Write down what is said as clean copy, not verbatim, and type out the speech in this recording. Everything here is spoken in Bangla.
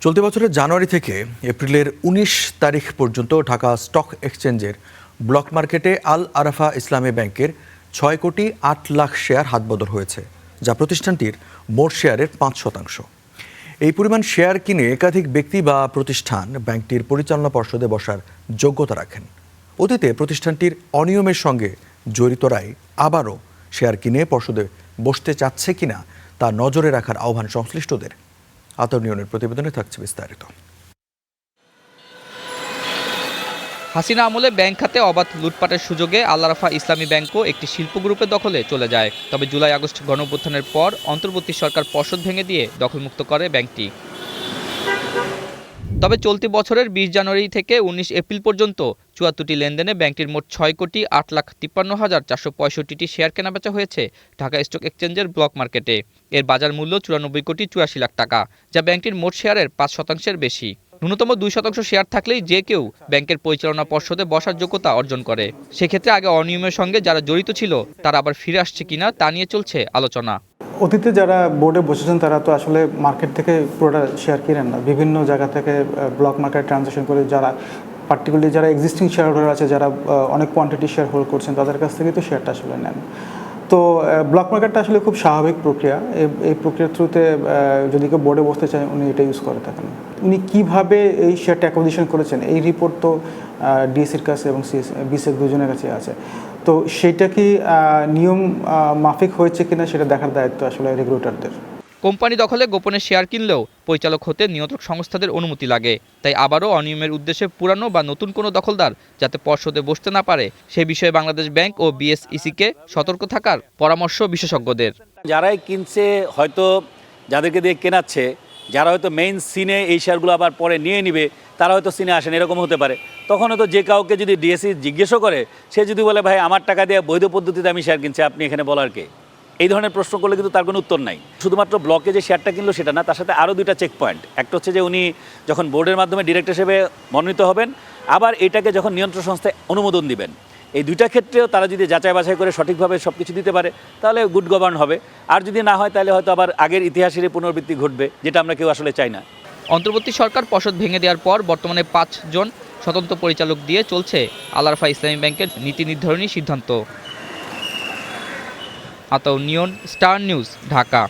চলতি বছরের জানুয়ারি থেকে এপ্রিলের ১৯ তারিখ পর্যন্ত ঢাকা স্টক এক্সচেঞ্জের ব্লক মার্কেটে আল আরাফা ইসলামী ব্যাংকের ৬ কোটি ৮ লাখ শেয়ার হাতবদল হয়েছে, যা প্রতিষ্ঠানটির মোট শেয়ারের ৫%। এই পরিমাণ শেয়ার কিনে একাধিক ব্যক্তি বা প্রতিষ্ঠান ব্যাংকটির পরিচালনা পর্ষদে বসার যোগ্যতা রাখেন। অতীতে প্রতিষ্ঠানটির অনিয়মের সঙ্গে জড়িতরাই আবারও শেয়ার কিনে পর্ষদে বসতে চাচ্ছে কিনা তা নজরে রাখার আহ্বান সংশ্লিষ্টদের। আতর নিয়নের প্রতিবেদনে থাকছে বিস্তারিত। হাসিনা আমলে ব্যাংক খাতে অবাধ লুটপাটের সুযোগে আল আরাফা ইসলামী ব্যাংকও একটি শিল্প গ্রুপের দখলে চলে যায়। তবে জুলাই আগস্ট গণঅভ্যুত্থানের পর অন্তর্বর্তী সরকার পর্ষদ ভেঙে দিয়ে দখলমুক্ত করে ব্যাংকটি। তবে চলতি বছরের ২০ জানুয়ারি থেকে ১৯ এপ্রিল পর্যন্ত ৭৪টি লেনদেনে ব্যাংকটির মোট ৬ কোটি ৮ লাখ ৫৩ হাজার ৪৬৫টি শেয়ার কেনাবেচা হয়েছে ঢাকা স্টক এক্সচেঞ্জের ব্লক মার্কেটে। এর বাজার মূল্য ৯৪ কোটি ৮৪ লাখ টাকা, যা ব্যাংকটির মোট শেয়ারের ৫%-এর বেশি। ন্যূনতম ২% শেয়ার থাকলেই যে কেউ ব্যাংকের পরিচালনা পর্ষদে বসার যোগ্যতা অর্জন করে। সেক্ষেত্রে আগে অনিয়মের সঙ্গে যারা জড়িত ছিল তারা আবার ফিরে আসছে কিনা তা নিয়ে চলছে আলোচনা। অতীতে যারা বোর্ডে বসেছেন তারা তো আসলে মার্কেট থেকে পুরোটা শেয়ার কিনেন না, বিভিন্ন জায়গা থেকে ব্লক মার্কেট ট্রানজাকশন করে যারা পার্টিকুলারলি যারা এক্সিস্টিং শেয়ার হোল্ডার আছে, যারা অনেক কোয়ান্টিটি শেয়ার হোল্ড করছেন, তাদের কাছ থেকে তো শেয়ারটা আসলে নেন। তো ব্লক মার্কেটটা আসলে খুব স্বাভাবিক প্রক্রিয়া। এই প্রক্রিয়ার থ্রুতে যদি কেউ বোর্ডে বসতে চায় উনি এটা ইউজ করে থাকেন। উনি কীভাবে এই শেয়ারটা অ্যাকুইজিশন করেছেন এই রিপোর্ট তো ডিএসির কাছে এবং বিসিএস দুজনের কাছে আছে। তো সেটা কি নিয়ম মাফিক হয়েছে কিনা সেটা দেখার দায়িত্ব আসলে রেগুলেটরদের। কোম্পানি দখলে গোপনে শেয়ার কিনলেও পরিচালক হতে নিয়ন্ত্রক সংস্থাদের অনুমতি লাগে। তাই আবারও অনিয়মের উদ্দেশ্যে পুরানো বা নতুন কোনো দখলদার যাতে পর্ষদে বসতে না পারে সে বিষয়ে বাংলাদেশ ব্যাংক ও বিএসইসিকে সতর্ক থাকার পরামর্শ বিশেষজ্ঞদের। যারাই কিনছে, হয়তো যাদেরকে দিয়ে কেনাচ্ছে, যারা হয়তো মেইন সিনে এই শেয়ারগুলো আবার পরে নিয়ে নিবে, তারা হয়তো সিনে আসেন, এরকম হতে পারে। তখন হয়তো যে কাউকে যদি ডিএসসি জিজ্ঞেসও করে, সে যদি বলে ভাই আমার টাকা দিয়ে বৈধ পদ্ধতিতে আমি শেয়ার কিনছি, আপনি এখানে বলার কে? এই ধরনের প্রশ্ন করলে কিন্তু তার কোনো উত্তর নাই। শুধুমাত্র ব্লকে যে শেয়ারটা কিনলো সেটা না, তার সাথে আরও দুইটা চেক পয়েন্ট। একটা হচ্ছে যে উনি যখন বোর্ডের মাধ্যমে ডিরেক্টর হিসেবে মনোনীত হবেন, আবার এটাকে যখন নিয়ন্ত্রণ সংস্থায় অনুমোদন দিবেন। এই দুইটা ক্ষেত্রেও তারা যদি যাচাই বাছাই করে সঠিকভাবে সব কিছু দিতে পারে তাহলে গুড গভর্ন হবে। আর যদি না হয় তাহলে হয়তো আবার আগের ইতিহাসের পুনরাবৃত্তি ঘটবে, যেটা আমরা কেউ আসলে চাই না। অন্তর্বর্তী সরকার পর্ষদ ভেঙে দেওয়ার পর বর্তমানে ৫ জন স্বতন্ত্র পরিচালক দিয়ে চলছে আল আরাফা ইসলামী ব্যাংকের নীতি নির্ধারণী সিদ্ধান্ত। আতাউর নিয়ন, স্টার নিউজ, ঢাকা।